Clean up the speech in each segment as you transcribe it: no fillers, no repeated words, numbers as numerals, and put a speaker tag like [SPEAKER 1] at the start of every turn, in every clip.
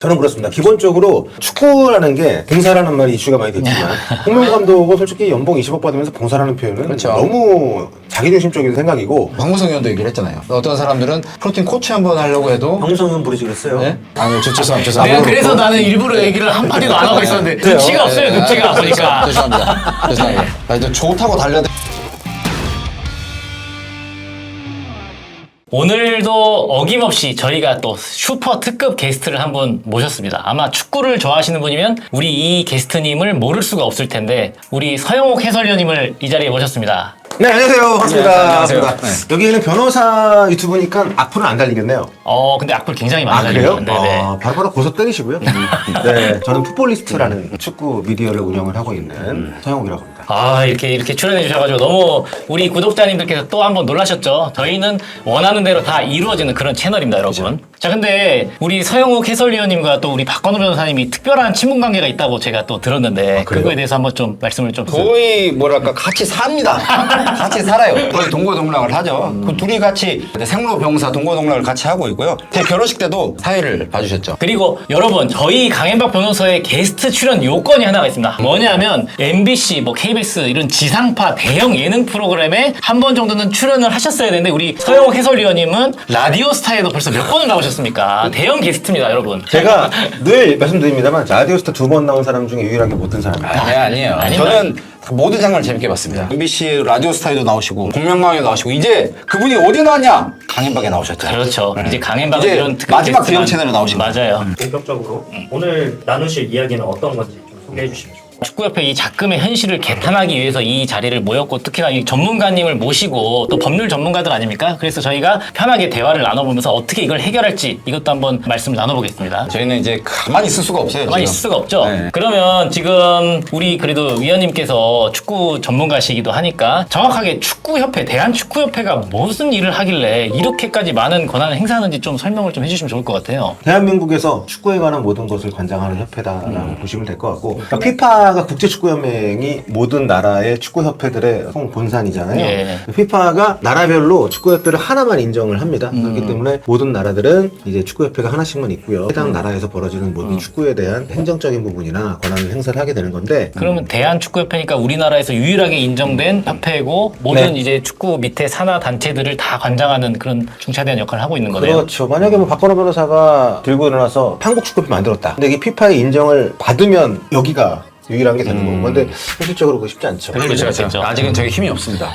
[SPEAKER 1] 저는 그렇습니다. 기본적으로 축구라는 게 봉사라는 말이 이슈가 많이 됐지만 홍명보 감독은 솔직히 연봉 20억 받으면서 봉사라는 표현은
[SPEAKER 2] 그렇죠.
[SPEAKER 1] 너무 자기중심적인 생각이고
[SPEAKER 2] 박무성 의원도 얘기를 했잖아요. 어떤 사람들은 프로틴 코치 한번 하려고 해도
[SPEAKER 1] 박무성 부르지 그랬어요.
[SPEAKER 2] 네? 아니요, 죄송합니다.
[SPEAKER 3] 내가 그래서 나는 일부러 얘기를 한마디도 안 하고 있었는데 눈치가 없어요, 눈치가 보니까.
[SPEAKER 2] 죄송합니다. 죄송합니다. 이제 좋다고 달려야 돼.
[SPEAKER 3] 오늘도 어김없이 저희가 또 슈퍼 특급 게스트를 한 분 모셨습니다. 아마 축구를 좋아하시는 분이면 우리 이 게스트님을 모를 수가 없을 텐데 우리 서영욱 해설위원님을 이 자리에 모셨습니다.
[SPEAKER 1] 네, 안녕하세요. 반갑습니다.
[SPEAKER 2] 네, 안녕하세요.
[SPEAKER 1] 반갑습니다. 여기는 변호사 유튜브니까 악플은 안 달리겠네요.
[SPEAKER 3] 근데 악플 굉장히 많이
[SPEAKER 1] 그래요?
[SPEAKER 3] 달리는데. 네네.
[SPEAKER 1] 바로바로 고소 때리시고요. 네, 저는 풋볼리스트라는 축구 미디어를 운영을 하고 있는 서영욱이라고 합니다.
[SPEAKER 3] 이렇게 출연해 주셔가지고 너무 우리 구독자님들께서 또 한 번 놀라셨죠? 저희는 원하는 대로 다 이루어지는 그런 채널입니다, 여러분. 자, 근데 우리 서영욱 해설위원님과 또 우리 박건우 변호사님이 특별한 친분 관계가 있다고 제가 또 들었는데 그거에 대해서 한번 좀 말씀을 좀 주세요.
[SPEAKER 2] 거의 뭐랄까 같이 삽니다. 같이 살아요. 거의 동고동락을 하죠. 그 둘이 같이 생로병사 동고동락을 같이 하고 있고요. 제 결혼식 때도 사회를 봐주셨죠.
[SPEAKER 3] 그리고 여러분 저희 강현박 변호사의 게스트 출연 요건이 하나가 있습니다. 뭐냐면 MBC, KBS 이런 지상파 대형 예능 프로그램에 한 번 정도는 출연을 하셨어야 되는데 우리 서영욱 해설위원님은 라디오스타에도 벌써 몇 번을 나오셨습니까? 대형 게스트입니다, 여러분.
[SPEAKER 1] 제가 늘 말씀드립니다만 라디오스타 2번 나온 사람 중에 유일하게 못된 사람입니다.
[SPEAKER 2] 아니에요.
[SPEAKER 3] 아닙니다.
[SPEAKER 2] 저는 모든 장르를 재밌게 봤습니다. MBC 라디오스타에도 나오시고 공명강에 나오시고 이제 그분이 어디 나왔냐? 강현박에 나오셨죠.
[SPEAKER 3] 그렇죠. 이제 강현박
[SPEAKER 2] 이제
[SPEAKER 3] 이런 특급
[SPEAKER 2] 마지막
[SPEAKER 3] 게스트만-
[SPEAKER 2] 대형 채널에 나오신 거예요.
[SPEAKER 3] 맞아요.
[SPEAKER 4] 본격적으로 오늘 나누실 이야기는 어떤 건지 좀 소개해 주시면 좋겠습니다.
[SPEAKER 3] 축구협회 이 작금의 현실을 개탄하기 위해서 이 자리를 모였고 특히나 이 전문가님을 모시고 또 법률 전문가들 아닙니까? 그래서 저희가 편하게 대화를 나눠보면서 어떻게 이걸 해결할지 이것도 한번 말씀을 나눠보겠습니다.
[SPEAKER 2] 저희는 이제 가만히 있을 수가 없어요.
[SPEAKER 3] 가만히
[SPEAKER 2] 지금.
[SPEAKER 3] 있을 수가 없죠.
[SPEAKER 2] 네.
[SPEAKER 3] 그러면 지금 우리 그래도 위원님께서 축구 전문가시기도 하니까 정확하게 축구협회, 대한축구협회가 무슨 일을 하길래 이렇게까지 많은 권한을 행사하는지 좀 설명을 좀 해주시면 좋을 것 같아요.
[SPEAKER 1] 대한민국에서 축구에 관한 모든 것을 관장하는 협회다라고 보시면 될 것 같고 그러니까 피파가 국제축구연맹이 모든 나라의 축구협회들의 총 본산이잖아요.
[SPEAKER 3] 예.
[SPEAKER 1] 피파가 나라별로 축구협회를 하나만 인정을 합니다. 그렇기 때문에 모든 나라들은 이제 축구협회가 하나씩만 있고요. 해당 나라에서 벌어지는 모든 축구에 대한 행정적인 부분이나 권한을 행사를 하게 되는 건데
[SPEAKER 3] 그러면 대한축구협회니까 우리나라에서 유일하게 인정된 협회고 모든
[SPEAKER 1] 네.
[SPEAKER 3] 이제 축구 밑에 산하 단체들을 다 관장하는 그런 중차대한 역할을 하고 있는 거네요.
[SPEAKER 1] 그렇죠. 만약에 박건호 변호사가 들고 일어나서 한국 축구협회 만들었다. 근데 이게 피파의 인정을 받으면 여기가 유일한 게 되는 거고. 근데 현실적으로 그거 쉽지 않죠.
[SPEAKER 3] 그렇죠.
[SPEAKER 2] 아직은 저희 힘이 없습니다.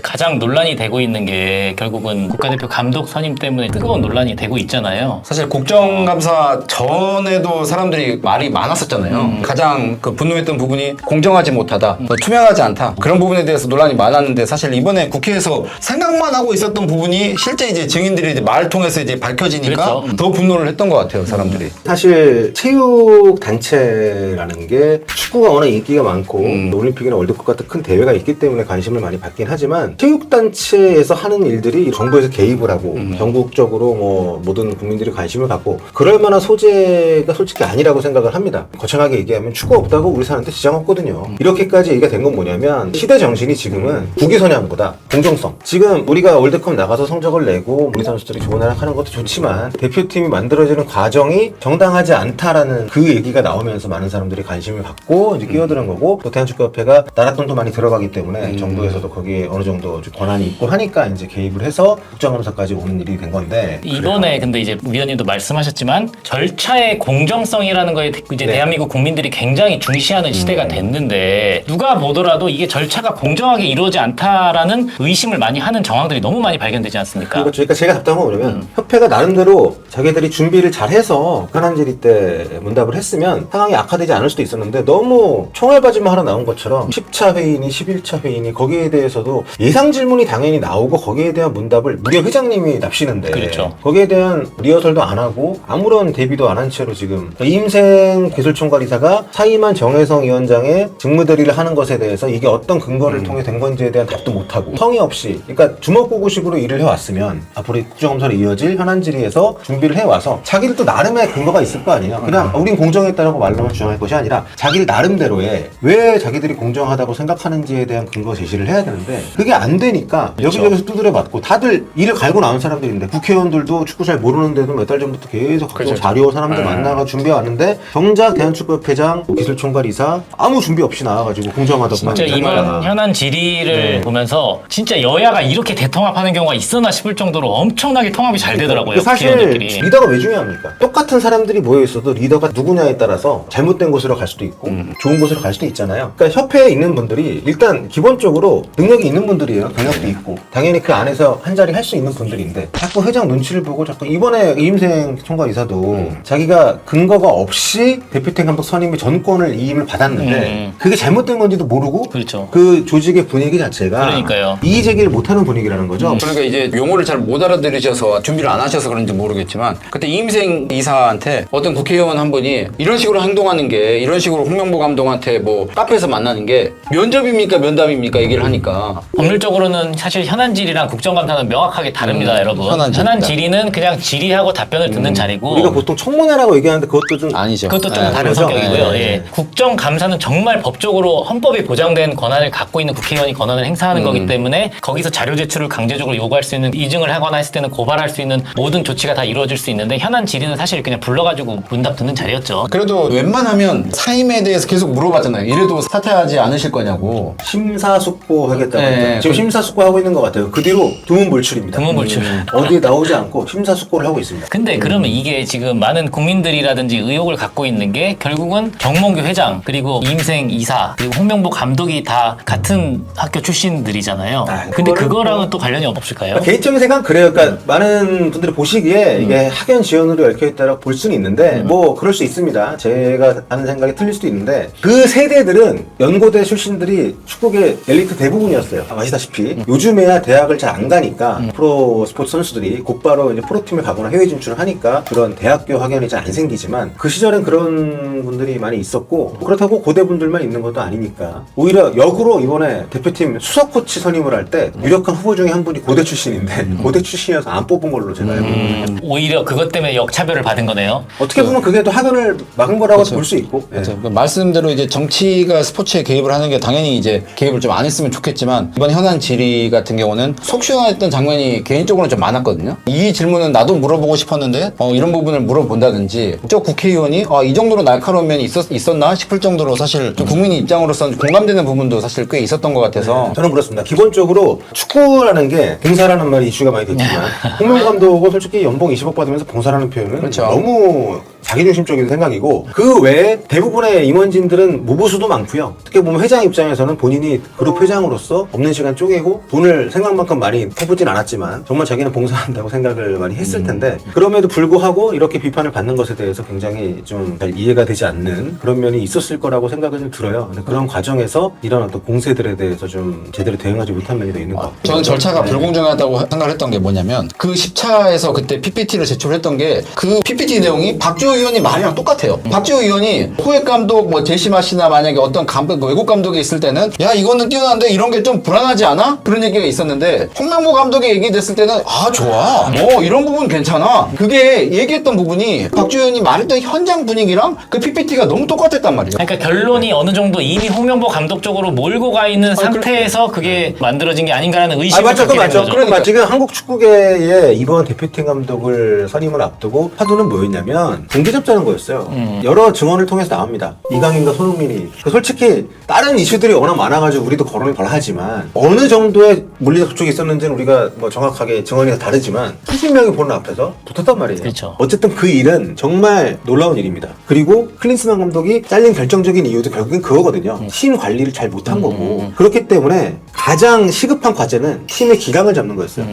[SPEAKER 3] 가장 논란이 되고 있는 게 결국은 국가대표 감독 선임 때문에 뜨거운 논란이 되고 있잖아요.
[SPEAKER 2] 사실 국정감사 전에도 사람들이 말이 많았었잖아요. 가장 그 분노했던 부분이 공정하지 못하다, 투명하지 않다. 그런 부분에 대해서 논란이 많았는데 사실 이번에 국회에서 생각만 하고 있었던 부분이 실제 이제 증인들이 이제 말을 통해서 이제 밝혀지니까
[SPEAKER 3] 그렇죠.
[SPEAKER 2] 더 분노를 했던 것 같아요, 사람들이.
[SPEAKER 1] 사실 체육 단체라는 게 축구가 워낙 인기가 많고 올림픽이나 월드컵 같은 큰 대회가 있기 때문에 관심을 많이 받긴 하지만 체육 단체에서 하는 일들이 정부에서 개입을 하고 전국적으로 뭐 모든 국민들이 관심을 갖고 그럴 만한 소재가 솔직히 아니라고 생각을 합니다. 거창하게 얘기하면 축구 없다고 우리 사는데 지장 없거든요. 이렇게까지 얘기가 된 건 뭐냐면 시대 정신이 지금은 국위선양보다 공정성. 지금 우리가 월드컵 나가서 성적을 내고 우리 선수들이 좋은 활약하는 것도 좋지만 대표팀이 만들어지는 과정이 정당하지 않다라는 그 얘기가 나오면서 많은 사람들이 관심을 갖고 이제 끼어드는 거고 또 대한축구협회가 나라 돈도 많이 들어가기 때문에 정부에서도 거기에 어느 정도 좀 권한이 있고 하니까 이제 개입을 해서 국정감사까지 오는 일이 된 건데
[SPEAKER 3] 이번에 근데 이제 위원님도 말씀하셨지만 절차의 공정성이라는 거에 이제
[SPEAKER 1] 네.
[SPEAKER 3] 대한민국 국민들이 굉장히 중시하는 시대가 됐는데 누가 보더라도 이게 절차가 공정하게 이루어지지 않다라는 의심을 많이 하는 정황들이 너무 많이 발견되지 않습니까?
[SPEAKER 1] 그렇죠. 그러니까 제가 답답한 건 뭐냐면 협회가 나름대로 자기들이 준비를 잘해서 현안질의 때 문답을 했으면 상황이 악화되지 않을 수도 있었는데 너무 총알바지만 하나 나온 것처럼 10차 회의니 11차 회의니 거기에 대해서도 예상 질문이 당연히 나오고 거기에 대한 문답을 무려 회장님이 납시는데
[SPEAKER 3] 그렇죠.
[SPEAKER 1] 거기에 대한 리허설도 안 하고 아무런 대비도 안 한 채로 지금 이임생 기술총괄이사가 사임한 정혜성 위원장의 직무대리를 하는 것에 대해서 이게 어떤 근거를 통해 된 건지에 대한 답도 못하고 성의 없이 그러니까 주먹구구식으로 일을 해왔으면 앞으로 국정감사로 이어질 현안 질의에서 준비를 해와서 자기들 또 나름의 근거가 있을 거 아니에요. 그냥 우린 공정했다라고 말로만 주장할 것이 아니라 자기를 나름대로의 왜 자기들이 공정하다고 생각하는지에 대한 근거 제시를 해야 되는데 그게 안 되니까 여기저기서 두드려 맞고 다들 이를 갈고 나온 사람들인데 국회의원들도 축구 잘 모르는데도 몇 달 전부터 계속 각종 자료 사람들 만나가 준비해 왔는데 정작 대한축구협회장, 기술총괄 이사 아무 준비 없이 나와가지고 공정하다고
[SPEAKER 3] 진짜 이번 현안 질의를 보면서 진짜 여야가 이렇게 대통합하는 경우가 있었나 싶을 정도로 엄청나게 통합이 잘 되더라고요.
[SPEAKER 1] 사실
[SPEAKER 3] 국회의원들끼리.
[SPEAKER 1] 리더가 왜 중요합니까? 똑같은 사람들이 모여 있어도 리더가 누구냐에 따라서 잘못된 곳으로 갈 수도 있고 좋은 곳으로 갈 수도 있잖아요. 그러니까 협회에 있는 분들이 일단 기본적으로 능력이 있는 분들이에요. 경력도 있고 당연히 그 안에서 한 자리 할 수 있는 분들인데 자꾸 회장 눈치를 보고 자꾸 이번에 이임생 총괄 이사도 자기가 근거가 없이 대표팀 감독 선임의 전권을 이임을 받았는데 그게 잘못된 건지도 모르고
[SPEAKER 3] 그렇죠.
[SPEAKER 1] 그 조직의 분위기 자체가
[SPEAKER 3] 그러니까요.
[SPEAKER 1] 이의 제기를 못하는 분위기라는 거죠.
[SPEAKER 2] 그러니까 이제 용어를 잘 못 알아들으셔서 준비를 안 하셔서 그런지 모르겠지만 그때 이임생 이사한테 어떤 국회의원 한 분이 이런 식으로 행동하는 게 이런 식으로 홍명보 감독한테 뭐 카페에서 만나는 게 면접입니까 면담입니까 얘기를 하니까
[SPEAKER 3] 법률적으로는 사실 현안 질의랑 국정감사는 명확하게 다릅니다, 여러분.
[SPEAKER 2] 현안
[SPEAKER 3] 현안
[SPEAKER 2] 질의다.
[SPEAKER 3] 질의는 그냥 질의하고 답변을 듣는 자리고
[SPEAKER 1] 우리가 보통 청문회라고 얘기하는데 그것도 좀
[SPEAKER 2] 아니죠.
[SPEAKER 3] 그것도 좀
[SPEAKER 2] 네,
[SPEAKER 3] 다른
[SPEAKER 1] 그렇죠?
[SPEAKER 3] 성격이고요.
[SPEAKER 1] 네.
[SPEAKER 3] 예. 국정감사는 정말 법적으로 헌법에 보장된 권한을 갖고 있는 국회의원이 권한을 행사하는 거기 때문에 거기서 자료 제출을 강제적으로 요구할 수 있는 이증을 하거나 했을 때는 고발할 수 있는 모든 조치가 다 이루어질 수 있는데 현안 질의는 사실 그냥 불러가지고 문답 듣는 자리였죠.
[SPEAKER 2] 그래도 웬만하면 사임에 대해서 계속 물어봤잖아요. 이래도 사퇴하지 않으실 거냐고.
[SPEAKER 1] 심사숙고하겠다고
[SPEAKER 2] 네,
[SPEAKER 1] 했죠. 지금 심사숙고하고 있는 것 같아요. 그 뒤로 두문불출입니다.
[SPEAKER 3] 두문불출.
[SPEAKER 1] 어디에 나오지 않고 심사숙고를 하고 있습니다.
[SPEAKER 3] 근데 그러면 이게 지금 많은 국민들이라든지 의혹을 갖고 있는 게 결국은 정몽규 회장 그리고 이임생 이사 그리고 홍명보 감독이 다 같은 학교 출신들이잖아요. 근데
[SPEAKER 1] 그거는
[SPEAKER 3] 그거랑은 또 관련이 없을까요?
[SPEAKER 1] 개인적인 생각은 그래요. 그러니까 많은 분들이 보시기에 이게 학연 지연으로 얽혀있다라고 볼 수는 있는데 뭐 그럴 수 있습니다. 제가 하는 생각이 틀릴 수도 있는데 그 세대들은 연고대 출신들이 축구계 엘리트 대부분이었어요. 아시다시피 요즘에야 대학을 잘 안 가니까 프로 스포츠 선수들이 곧바로 이제 프로팀에 가거나 해외 진출을 하니까 그런 대학교 학연이 잘 안 생기지만 그 시절엔 그런 분들이 많이 있었고 그렇다고 고대분들만 있는 것도 아니니까 오히려 역으로 이번에 대표팀 수석 코치 선임을 할 때 유력한 후보 중에 한 분이 고대 출신인데 고대 출신이어서 안 뽑은 걸로 제가 알고 있거든요.
[SPEAKER 3] 오히려 그것 때문에 역차별을 받은 거네요.
[SPEAKER 1] 어떻게 보면 그게 또 학연을 막은 거라고 볼 수 있고. 예.
[SPEAKER 2] 그 말씀대로 이제 정치가 스포츠에 개입을 하는 게 당연히 이제 개입을 좀 안 했으면 좋겠지만 이번 현안 질의 같은 경우는 속 시원했던 장면이 개인적으로는 좀 많았거든요. 이 질문은 나도 물어보고 싶었는데 이런 부분을 물어본다든지 저 국회의원이 이 정도로 날카로운 면이 있었나 싶을 정도로 사실 좀 국민의 입장으로서는 공감되는 부분도 사실 꽤 있었던 것 같아서
[SPEAKER 1] 저는 그렇습니다. 기본적으로 축구라는 게 봉사라는 말이 이슈가 많이 됐지만 홍명보 감독은 솔직히 연봉 20억 받으면서 봉사라는 표현은
[SPEAKER 2] 그렇죠.
[SPEAKER 1] 너무 자기중심적인 생각이고 그 외에 대부분의 임원진들은 무보수도 많고요. 어떻게 보면 회장 입장에서는 본인이 그룹 회장으로서 없는 시간 쪼개고 돈을 생각만큼 많이 퍼붓진 않았지만 정말 자기는 봉사한다고 생각을 많이 했을 텐데 그럼에도 불구하고 이렇게 비판을 받는 것에 대해서 굉장히 좀 잘 이해가 되지 않는 그런 면이 있었을 거라고 생각은 좀 들어요. 근데 그런 과정에서 이런 어떤 공세들에 대해서 좀 제대로 대응하지 못한 면이 더 있는 것 같아요.
[SPEAKER 2] 저는 절차가
[SPEAKER 1] 네.
[SPEAKER 2] 불공정하다고 생각을 했던 게 뭐냐면 그 10차에서 그때 PPT를 제출했던 게 그 PPT 내용이 박주호 의원이 말이랑 똑같아요. 박주호 의원이 후액 감독 뭐 제시마 씨나 만약에 어떤 감독 외국 감독이 있을 때는 야 이거는 뛰어난데 이런 게 좀 불안하지 않아? 그런 얘기가 있었는데 홍명보 감독이 얘기됐을 때는 좋아 이런 부분 괜찮아. 그게 얘기했던 부분이 박주호 의원이 말했던 현장 분위기랑 그 PPT가 너무 똑같았단 말이에요.
[SPEAKER 3] 그러니까 결론이 어느 정도 이미 홍명보 감독 쪽으로 몰고 가 있는 상태에서 그게 만들어진 게 아닌가라는 의심을
[SPEAKER 1] 맞죠,
[SPEAKER 3] 갖게 된
[SPEAKER 1] 맞죠.
[SPEAKER 3] 거죠.
[SPEAKER 1] 그러니까 지금 한국 축구계의 이번 대표팀 감독을 선임을 앞두고 화두는 뭐였냐면 공개 잡자는 거였어요. 여러 증언을 통해서 나옵니다. 이강인과 손흥민이 솔직히 다른 이슈들이 워낙 많아가지고 우리도 거론을 덜 하지만 어느 정도의 물리적 접촉이 있었는지는 우리가 뭐 정확하게 증언이 다 다르지만 30명이 보는 앞에서 붙었단 말이에요.
[SPEAKER 3] 그렇죠.
[SPEAKER 1] 어쨌든 그 일은 정말 놀라운 일입니다. 그리고 클린스만 감독이 잘린 결정적인 이유도 결국엔 그거거든요. 팀 관리를 잘 못한 거고 그렇기 때문에 가장 시급한 과제는 팀의 기강을 잡는 거였어요.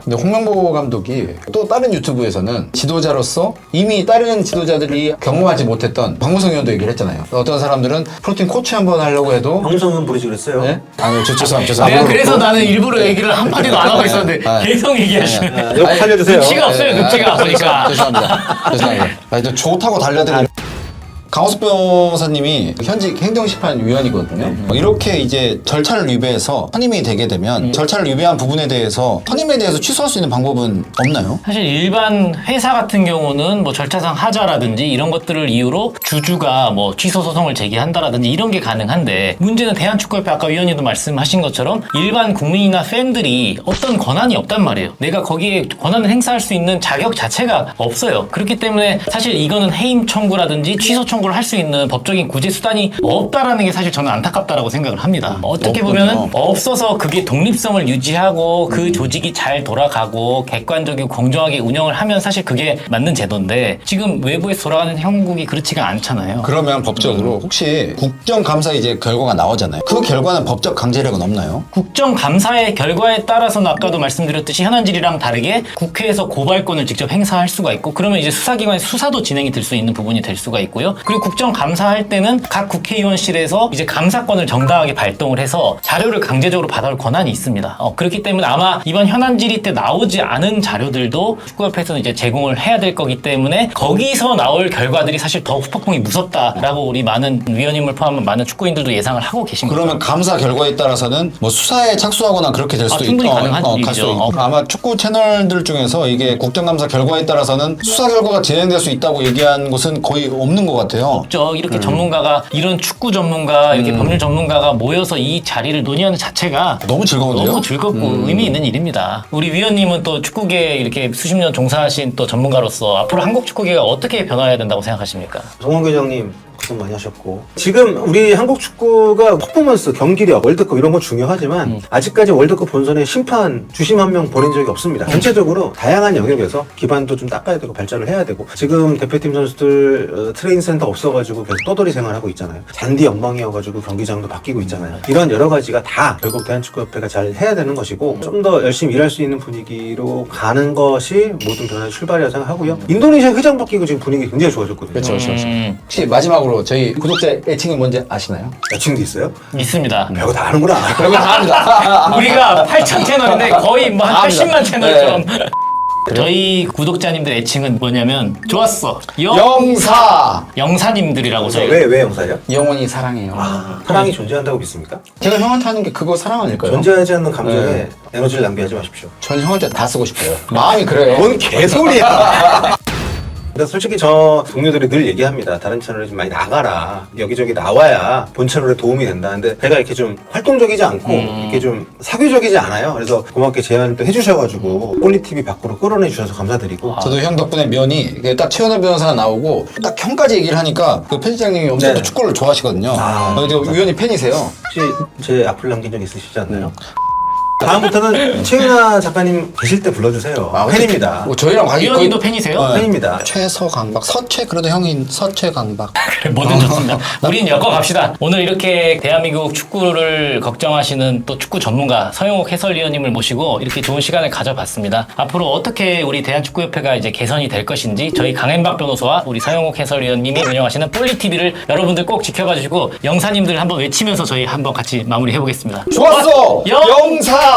[SPEAKER 2] 근데 홍명보 감독이 또 다른 유튜브에서는 지도자로서 이미 다른 지도자들이 경험하지 못했던 박무성 의원도 얘기를 했잖아요. 어떤 사람들은 프로팀 코치 한번 하려고 해도
[SPEAKER 1] 방송은 부르지 그랬어요.
[SPEAKER 2] 네? 아니 죄송합니다.
[SPEAKER 3] 내가 그래서 나는 일부러 얘기를 한마디도 안 하고 있었는데 계속 얘기하시네.
[SPEAKER 1] 이거 살려주세요.
[SPEAKER 3] 눈치가 없어요, 눈치가 보니까.
[SPEAKER 2] 죄송합니다. 저 좋다고 달려드리는 강호석 변호사님이 현직 행정심판위원이거든요. 이렇게 이제 절차를 위배해서 선임이 되게 되면 절차를 위배한 부분에 대해서 선임에 대해서 취소할 수 있는 방법은 없나요?
[SPEAKER 3] 사실 일반 회사 같은 경우는 뭐 절차상 하자라든지 이런 것들을 이유로 주주가 뭐 취소 소송을 제기한다라든지 이런 게 가능한데, 문제는 대한축구협회 아까 위원님도 말씀하신 것처럼 일반 국민이나 팬들이 어떤 권한이 없단 말이에요. 내가 거기에 권한을 행사할 수 있는 자격 자체가 없어요. 그렇기 때문에 사실 이거는 해임 청구라든지 취소 청구를 할 수 있는 법적인 구제 수단이 없다라는 게 사실 저는 안타깝다라고 생각을 합니다. 어떻게
[SPEAKER 2] 없군요.
[SPEAKER 3] 보면은 없어서 그게 독립성을 유지하고 그 조직이 잘 돌아가고 객관적이고 공정하게 운영을 하면 사실 그게 맞는 제도인데, 지금 외부에서 돌아가는 형국이 그렇지가 않잖아요.
[SPEAKER 2] 그러면 법적으로 혹시 국정감사 이제 결과가 나오잖아요. 그 결과는 법적 강제력은 없나요?
[SPEAKER 3] 국정감사의 결과에 따라서는 아까도 말씀드렸듯이 현안질이랑 다르게 국회에서 고발권을 직접 행사할 수가 있고, 그러면 이제 수사기관의 수사도 진행이 될 수 있는 부분이 될 수가 있고요. 그리고 국정감사할 때는 각 국회의원실에서 이제 감사권을 정당하게 발동을 해서 자료를 강제적으로 받아올 권한이 있습니다. 그렇기 때문에 아마 이번 현안질의 때 나오지 않은 자료들도 축구협회에서는 이제 제공을 해야 될 거기 때문에 거기서 나올 결과들이 사실 더 후폭풍이 무섭다라고 우리 많은 위원님을 포함한 많은 축구인들도 예상을 하고 계신 거죠.
[SPEAKER 2] 그러면 감사 결과에 따라서는 뭐 수사에 착수하거나 그렇게 될 수도
[SPEAKER 3] 충분히
[SPEAKER 2] 있고
[SPEAKER 3] 가능한
[SPEAKER 2] 갈
[SPEAKER 3] 일이죠.
[SPEAKER 2] 수도 있고. 아마 축구 채널들 중에서 이게 국정감사 결과에 따라서는 수사 결과가 진행될 수 있다고 얘기한 곳은 거의 없는 것 같아요.
[SPEAKER 3] 없죠. 이렇게 전문가가, 이런 축구 전문가, 이렇게 법률 전문가가 모여서 이 자리를 논의하는 자체가
[SPEAKER 2] 너무 즐거운데요?
[SPEAKER 3] 너무 즐겁고 의미 있는 일입니다. 우리 위원님은 또 축구계에 이렇게 수십 년 종사하신 또 전문가로서 앞으로 한국 축구계가 어떻게 변화해야 된다고 생각하십니까?
[SPEAKER 1] 정원 회장님 고생 많이 하셨고, 지금 우리 한국 축구가 퍼포먼스, 경기력, 월드컵 이런 건 중요하지만 아직까지 월드컵 본선에 심판 주심 한 명 보낸 적이 없습니다. 전체적으로 다양한 영역에서 기반도 좀 닦아야 되고 발전을 해야 되고, 지금 대표팀 선수들 트레이닝 센터 없어가지고 계속 떠돌이 생활하고 있잖아요. 잔디 엉망이어가지고 경기장도 바뀌고 있잖아요. 이런 여러 가지가 다 결국 대한축구협회가 잘 해야 되는 것이고, 좀 더 열심히 일할 수 있는 분위기로 가는 것이 모든 변화의 출발이라고 생각하고요. 인도네시아 회장 바뀌고 지금 분위기 굉장히 좋아졌거든요.
[SPEAKER 2] 그렇죠. 혹시 마지막으로 저희 구독자 애칭이 뭔지 아시나요?
[SPEAKER 1] 애칭도 있어요?
[SPEAKER 3] 있습니다.
[SPEAKER 1] 별거 다 하는구나.
[SPEAKER 2] 별거 다 합니다.
[SPEAKER 3] 우리가 8,000 채널인데 거의 뭐 한 80만 채널처럼.
[SPEAKER 2] 네.
[SPEAKER 3] 저희 구독자님들 애칭은 뭐냐면, 좋았어. 영사님들이라고 저희.
[SPEAKER 1] 왜 영사예요?
[SPEAKER 2] 영원히 사랑해요.
[SPEAKER 1] 사랑이 존재한다고 믿습니까?
[SPEAKER 2] 제가 형한테 하는 게 그거 사랑 아닐까요?
[SPEAKER 1] 존재하지 않는 감정에
[SPEAKER 2] 네.
[SPEAKER 1] 에너지를 낭비하지 마십시오.
[SPEAKER 2] 전 형한테 다 쓰고 싶어요. 마음이 그래요.
[SPEAKER 1] 뭔 개소리야! 근데 솔직히 저 동료들이 늘 얘기합니다. 다른 채널에 좀 많이 나가라. 여기저기 나와야 본 채널에 도움이 된다. 근데 제가 이렇게 좀 활동적이지 않고 이렇게 좀 사교적이지 않아요. 그래서 고맙게 제안을 또 해주셔가지고 꼴리TV 밖으로 끌어내주셔서 감사드리고.
[SPEAKER 2] 저도 형 덕분에 면이 이게 딱 최현우 변호사가 나오고 딱 형까지 얘기를 하니까 그 편집장님이 엄청
[SPEAKER 1] 네.
[SPEAKER 2] 또 축구를 좋아하시거든요.
[SPEAKER 1] 아,
[SPEAKER 2] 위원이 팬이세요.
[SPEAKER 1] 혹시 제 악플 남긴 적 있으시지 않나요? 다음부터는 최윤아 작가님 계실 때 불러주세요. 팬입니다.
[SPEAKER 2] 뭐 저희랑 거의
[SPEAKER 3] 위원님도 팬이세요?
[SPEAKER 1] 팬입니다.
[SPEAKER 2] 최서강박, 서최 그래도 형인 서최강박.
[SPEAKER 3] 뭐든 좋습니다. 우린 엮어 갑시다. 오늘 이렇게 대한민국 축구를 걱정하시는 또 축구 전문가 서영욱 해설위원님을 모시고 이렇게 좋은 시간을 가져봤습니다. 앞으로 어떻게 우리 대한축구협회가 이제 개선이 될 것인지 저희 강현박 변호사와 우리 서영욱 해설위원님이 운영하시는 폴리TV를 여러분들 꼭 지켜봐 주시고, 영사님들 한번 외치면서 저희 한번 같이 마무리해 보겠습니다.
[SPEAKER 2] 좋았어!
[SPEAKER 3] 영사!